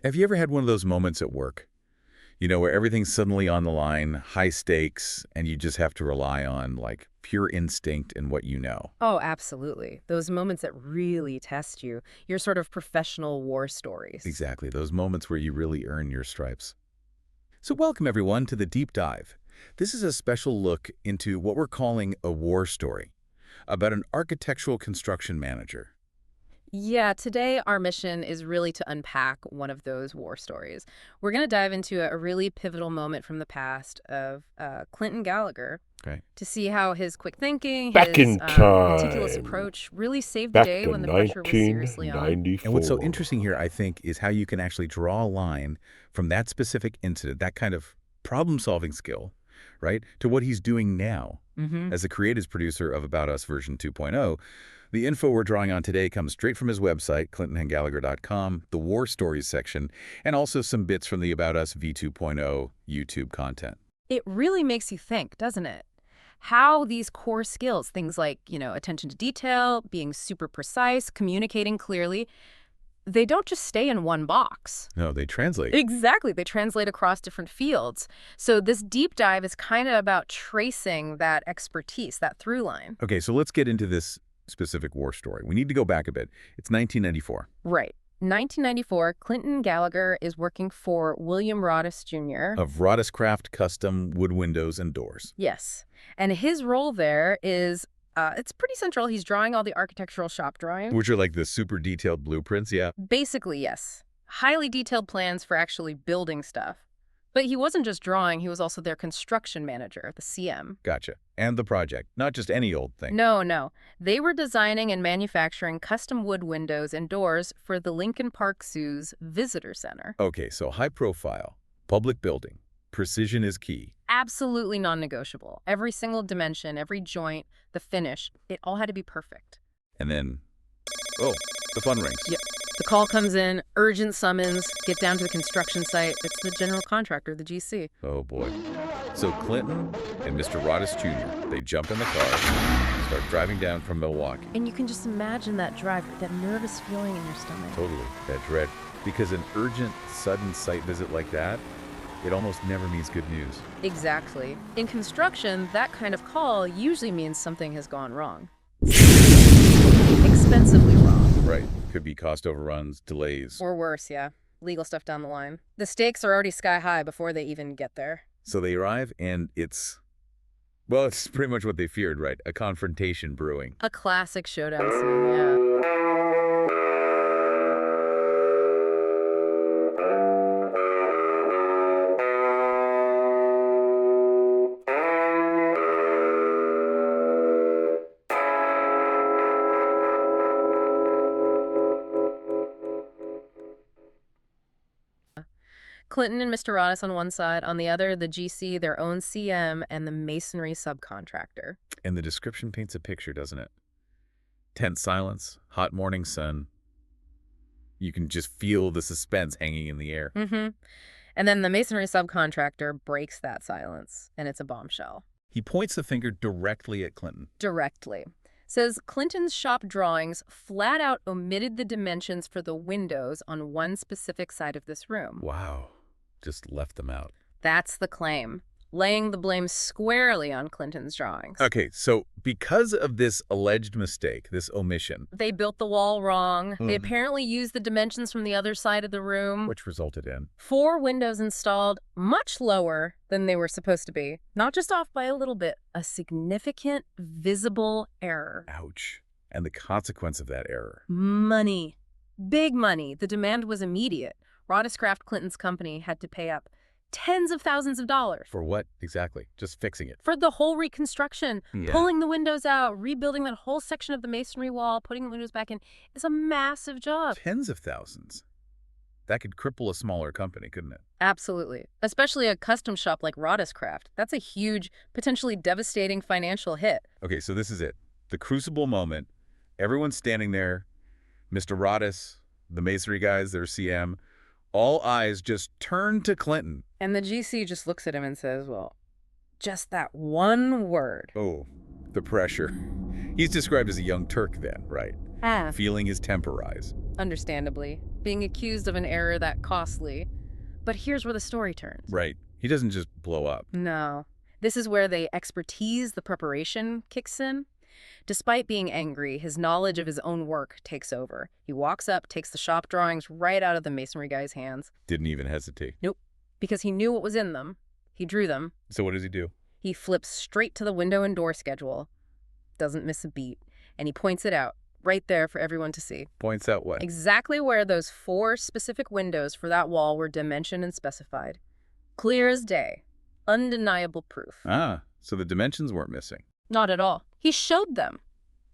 Have you ever had one of those moments at work, where everything's suddenly on the line, high stakes, and you just have to rely on, like, pure instinct and what you know? Oh, absolutely. Those moments that really test you, your sort of professional war stories. Exactly, those moments where you really earn your stripes. So welcome, everyone, to the Deep Dive. This is a special look into what we're calling a war story about an architectural construction manager. Yeah, today our mission is really to unpack one of those war stories. We're going to dive into a really pivotal moment from the past of Clinton Gallagher Okay. to see how his quick thinking, Back his in meticulous time, approach really saved the back day to when the pressure was seriously on. And what's so 1994. interesting here, I think, is how you can actually draw a line from that specific incident, that kind of problem-solving skill, right, to what he's doing now. Mm-hmm. As the creative producer of About Us version 2.0, the info we're drawing on today comes straight from his website, clintonandgallagher.com, the War Stories section, and also some bits from the About Us v2.0 YouTube content. It really makes you think, doesn't it? How these core skills, things like, attention to detail, being super precise, communicating clearly, they don't just stay in one box. No, they translate. Exactly. They translate across different fields. So this deep dive is kind of about tracing that expertise, that through line. Okay, so let's get into this specific war story. We need to go back a bit. It's 1994. Right. 1994, Clinton Gallagher is working for William Roddis Jr. Of Roddiscraft custom wood windows and doors. Yes. And his role there is, it's pretty central. He's drawing all the architectural shop drawings. Which are like the super detailed blueprints, yeah. Basically, yes. Highly detailed plans for actually building stuff. But he wasn't just drawing, he was also their construction manager, the CM. Gotcha. And the project, not just any old thing. No. They were designing and manufacturing custom wood windows and doors for the Lincoln Park Zoo's visitor center. Okay, so high profile, public building, precision is key. Absolutely non-negotiable. Every single dimension, every joint, the finish, it all had to be perfect. And then, oh, the phone rings. Yep. The call comes in, urgent summons, get down to the construction site. It's the general contractor, the GC. Oh boy. So Clinton and Mr. Roddis Jr., they jump in the car, start driving down from Milwaukee. And you can just imagine that drive, that nervous feeling in your stomach. Totally, that dread. Because an urgent, sudden site visit like that, it almost never means good news. Exactly. In construction, that kind of call usually means something has gone wrong. Expensively wrong. Right. Could be cost overruns, delays. Or worse, yeah. Legal stuff down the line. The stakes are already sky high before they even get there. So they arrive, and it's pretty much what they feared, right? A confrontation brewing. A classic showdown scene, yeah. Clinton and Mr. Roddis on one side, on the other, the GC, their own CM, and the masonry subcontractor. And the description paints a picture, doesn't it? Tense silence, hot morning sun. You can just feel the suspense hanging in the air. Mm-hmm. And then the masonry subcontractor breaks that silence, and it's a bombshell. He points the finger directly at Clinton. Directly. Says Clinton's shop drawings flat out omitted the dimensions for the windows on one specific side of this room. Wow. Just left them out. That's the claim, laying the blame squarely on Clinton's drawings. Okay, so because of this alleged mistake, this omission, They built the wall wrong. They apparently used the dimensions from the other side of the room. which resulted in 4 windows installed much lower than they were supposed to be. Not just off by a little bit, a significant visible error. ouch. And the consequence of that error. Money. Big money. The demand was immediate. Roddiscraft, Clinton's company, had to pay up tens of thousands of dollars For what exactly? Just fixing it. for the whole reconstruction. Yeah. Pulling the windows out, rebuilding that whole section of the masonry wall, putting the windows back in. It's a massive job. Tens of thousands. That could cripple a smaller company, couldn't it? Absolutely. Especially a custom shop like Roddiscraft. That's a huge, potentially devastating financial hit. Okay, so this is it. The crucible moment. Everyone's standing there. Mr. Roddis, the masonry guys, their CM. All eyes just turn to Clinton. And the GC just looks at him and says, well, just that one word. Oh, the pressure. He's described as a young Turk then, right? Feeling his temper rise. understandably, being accused of an error that costly. But here's where the story turns. Right. He doesn't just blow up. No. This is where the expertise, the preparation kicks in. Despite being angry, his knowledge of his own work takes over. He walks up, takes the shop drawings right out of the masonry guy's hands. Didn't even hesitate. Nope. Because he knew what was in them. He drew them. So what does he do? He flips straight to the window and door schedule. Doesn't miss a beat. And he points it out, right there for everyone to see. Points out what? Exactly where those 4 specific windows for that wall were dimensioned and specified. Clear as day. Undeniable proof. Ah, so the dimensions weren't missing. Not at all. He showed them.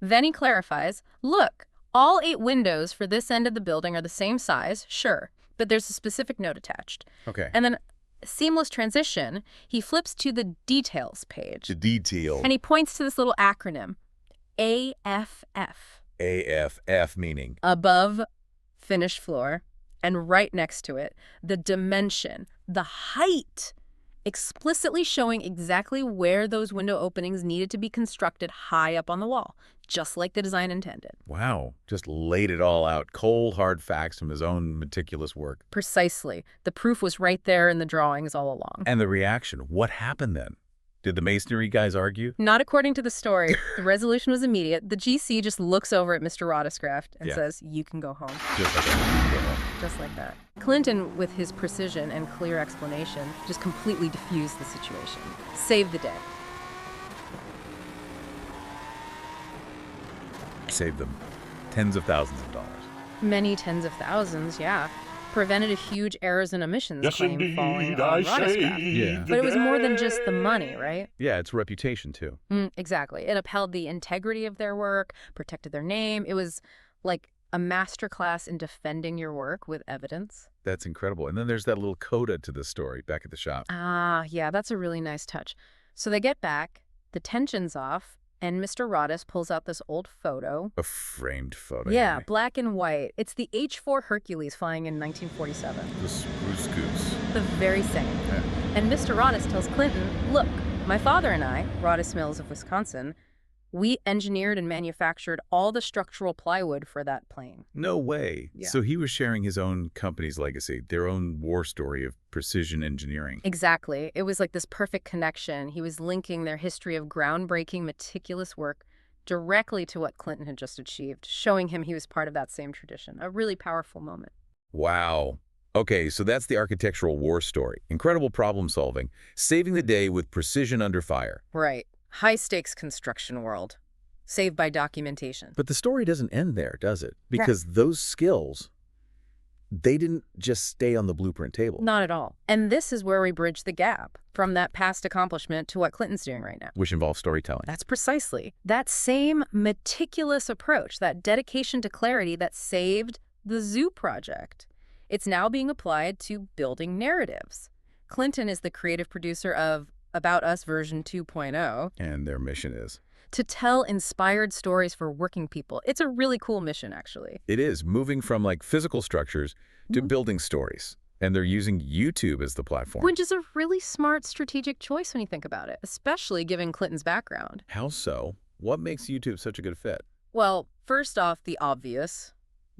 Then he clarifies, look, all 8 windows for this end of the building are the same size, sure, but there's a specific note attached. Okay. And then, seamless transition, he flips to the details page. The detail. And he points to this little acronym, AFF. AFF meaning? Above finished floor, and right next to it, the dimension, the height, explicitly showing exactly where those window openings needed to be constructed high up on the wall, just like the design intended. Wow. Just laid it all out. Cold, hard facts from his own meticulous work. Precisely. The proof was right there in the drawings all along. And the reaction. What happened then? Did the masonry guys argue? Not according to the story. The resolution was immediate. The GC just looks over at Mr. Roddiscraft and says, you can go home. Just like that. Just like that. Clinton, with his precision and clear explanation, just completely diffused the situation. Saved the day. Saved them tens of thousands of dollars. Many tens of thousands, yeah. Prevented a huge errors and omissions Yes, claim indeed, falling I on Roddiscraft. Yeah. But it was more than just the money, right? Yeah, it's reputation too. Exactly. It upheld the integrity of their work, protected their name. It was like a masterclass in defending your work with evidence. That's incredible. And then there's that little coda to the story back at the shop. Ah, yeah, that's a really nice touch. So they get back, the tension's off, and Mr. Roddis pulls out this old photo. A framed photo. Yeah, black and white. It's the H-4 Hercules flying in 1947. The Spruce Goose. The very same. Yeah. And Mr. Roddis tells Clinton, look, my father and I, Roddis Mills of Wisconsin, we engineered and manufactured all the structural plywood for that plane. No way. Yeah. So he was sharing his own company's legacy, their own war story of precision engineering. Exactly. It was like this perfect connection. He was linking their history of groundbreaking, meticulous work directly to what Clinton had just achieved, showing him he was part of that same tradition. A really powerful moment. Wow. Okay, so that's the architectural war story. Incredible problem solving, saving the day with precision under fire. Right. High-stakes construction world. Saved by documentation. But the story doesn't end there, does it? Because those skills, they didn't just stay on the blueprint table. Not at all. And this is where we bridge the gap from that past accomplishment to what Clinton's doing right now. Which involves storytelling. That's precisely. That same meticulous approach, that dedication to clarity that saved the Zoo project. It's now being applied to building narratives. Clinton is the creative producer of About Us version 2.0. And their mission is? To tell inspired stories for working people. It's a really cool mission, actually. It is, moving from like physical structures to building stories. And they're using YouTube as the platform. Which is a really smart strategic choice when you think about it, especially given Clinton's background. How so? What makes YouTube such a good fit? Well, first off, the obvious,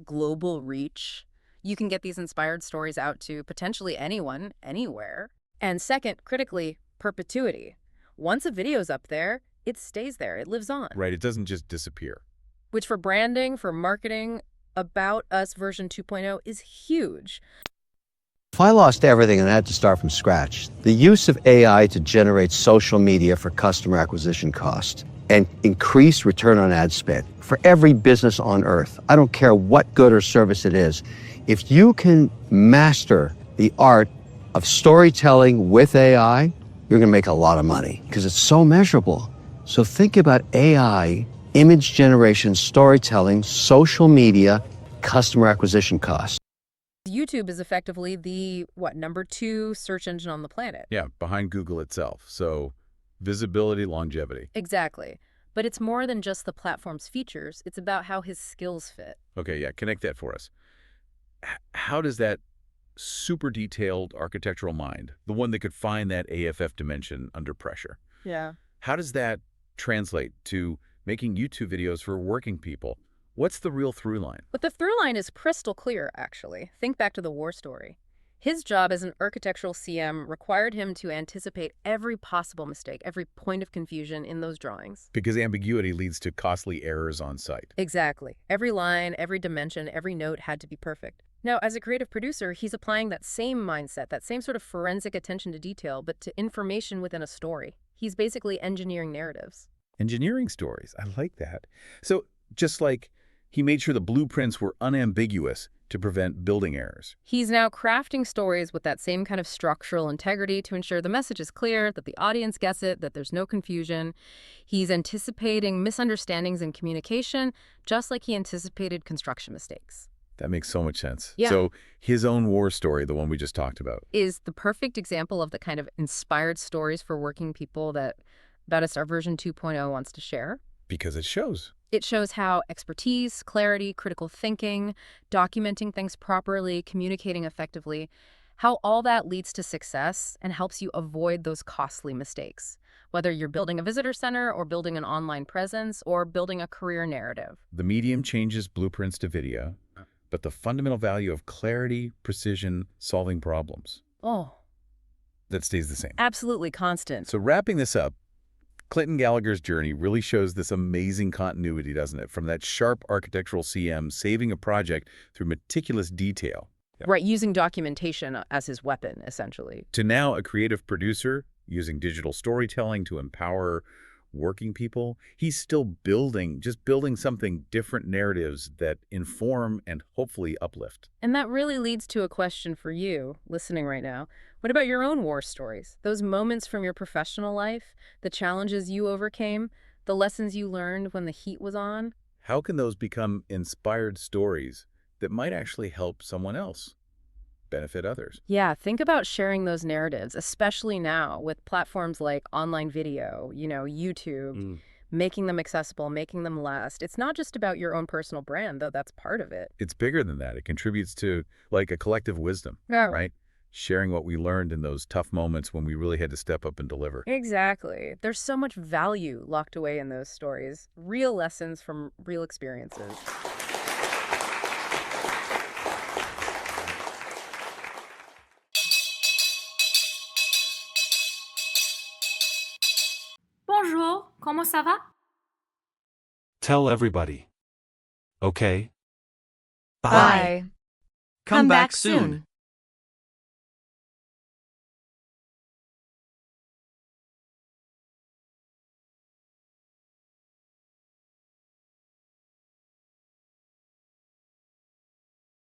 global reach. You can get these inspired stories out to potentially anyone, anywhere. And second, critically, perpetuity. Once a video's up there, it stays there. It lives on. Right, it doesn't just disappear. Which for branding, for marketing, About Us version 2.0 is huge. If I lost everything and had to start from scratch, the use of AI to generate social media for customer acquisition cost and increase return on ad spend for every business on earth, I don't care what good or service it is, if you can master the art of storytelling with AI, you're going to make a lot of money because it's so measurable. So think about AI, image generation, storytelling, social media, customer acquisition costs. YouTube is effectively the, number 2 search engine on the planet. Yeah, behind Google itself. So visibility, longevity. Exactly. But it's more than just the platform's features. It's about how his skills fit. Okay, yeah, connect that for us. How does that super detailed architectural mind, the one that could find that AFF dimension under pressure, Yeah. how does that translate to making YouTube videos for working people What's the real through line? But the through line is crystal clear, actually. Think back to the war story. His job as an architectural CM required him to anticipate every possible mistake, every point of confusion in those drawings. Because ambiguity leads to costly errors on site. Exactly. Every line, every dimension, every note had to be perfect. Now, as a creative producer, he's applying that same mindset, that same sort of forensic attention to detail, but to information within a story. He's basically engineering narratives. Engineering stories. I like that. So just like he made sure the blueprints were unambiguous to prevent building errors. He's now crafting stories with that same kind of structural integrity to ensure the message is clear, that the audience gets it, that there's no confusion. He's anticipating misunderstandings in communication, just like he anticipated construction mistakes. That makes so much sense. Yeah. So his own war story, the one we just talked about, Is the perfect example of the kind of inspired stories for working people that About Us version 2.0 wants to share. because it shows. It shows how expertise, clarity, critical thinking, documenting things properly, communicating effectively, how all that leads to success and helps you avoid those costly mistakes, whether you're building a visitor center or building an online presence or building a career narrative. The medium changes blueprints to video, but the fundamental value of clarity, precision, solving problems, Oh, that stays the same. absolutely constant. So wrapping this up, Clinton Gallagher's journey really shows this amazing continuity, doesn't it? From that sharp architectural CM saving a project through meticulous detail, Right, using documentation as his weapon, essentially. to now a creative producer using digital storytelling to empower working people. He's still building something different, narratives that inform and hopefully uplift. And that really leads to a question for you, listening right now. What about your own war stories? Those moments from your professional life, the challenges you overcame, the lessons you learned when the heat was on? How can those become inspired stories that might actually help someone else, benefit others? Yeah, think about sharing those narratives, especially now with platforms like online video, YouTube, making them accessible, making them last. It's not just about your own personal brand, though that's part of it. It's bigger than that. It contributes to like a collective wisdom, right? Sharing what we learned in those tough moments when we really had to step up and deliver. Exactly. There's so much value locked away in those stories, real lessons from real experiences. Bonjour, comment ça va? Tell everybody. Okay? Bye. Come back soon.